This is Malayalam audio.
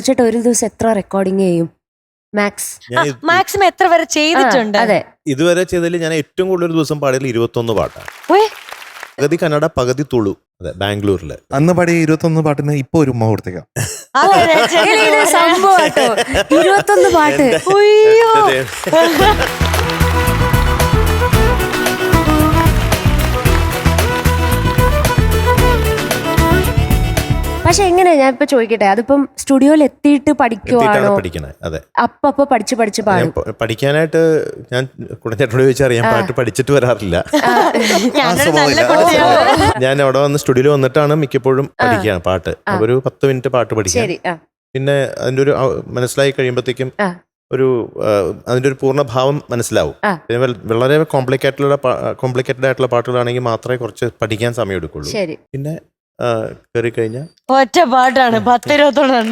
ചേട്ടാ ഒരു ദിവസം എത്ര റെക്കോർഡിങ് ചെയ്യും മാക്സ്? മാക്സിമം എത്ര വരെ ചെയ്തിട്ടുണ്ട്? അതെ, ഇതുവരെ ചെയ്തതിൽ ഞാൻ ഏറ്റവും കൂടുതൽ ഒരു ദിവസം പാടിയത് 21 പാട്ടാണ്. പകുതി കന്നഡ പകുതി തുളു. അതെ, ബാംഗ്ലൂരില് അന്ന് പാടിയ 21 പാട്ടിന് ഇപ്പൊ ഒരു ഉമ്മ കൊടുത്തേക്കാം. സംഭവം കേട്ടോ, 21 പാട്ട്. പക്ഷെ എങ്ങനെയാ, ഞാൻ ഇപ്പൊ ചോദിക്കട്ടെ, അതിപ്പം സ്റ്റുഡിയോയിൽ എത്തിയിട്ട് പഠിക്കുവാണോ? പഠിക്കണേ. അതെ, അപ്പൊ പഠിച്ച് പാടും. പഠിക്കാനായിട്ട് ഞാൻ കുടഞ്ഞേട്ടനോട് ചോദിച്ചാൽ ഞാൻ പാട്ട് പഠിച്ചിട്ട് വരാറില്ല. ഞാൻ അവിടെ വന്ന് സ്റ്റുഡിയോയിൽ വന്നിട്ടാണ് മിക്കപ്പോഴും പഠിക്കുകയാണ് പാട്ട്. ഒരു 10 മിനിറ്റ് പാട്ട് പഠിക്കാം. പിന്നെ അതിന്റെ ഒരു മനസ്സിലായി കഴിയുമ്പോഴത്തേക്കും അതിന്റെ ഒരു പൂർണ്ണ ഭാവം മനസ്സിലാവും. പിന്നെ വളരെ കോംപ്ലിക്കേറ്റഡ് ആയിട്ടുള്ള പാട്ടുകളാണെങ്കിൽ മാത്രമേ കുറച്ച് പഠിക്കാൻ സമയം എടുക്കുള്ളൂ. പിന്നെ കയറി കഴിഞ്ഞാൽ ഒറ്റ പാട്ടാണ് 10-20 എണ്ണം.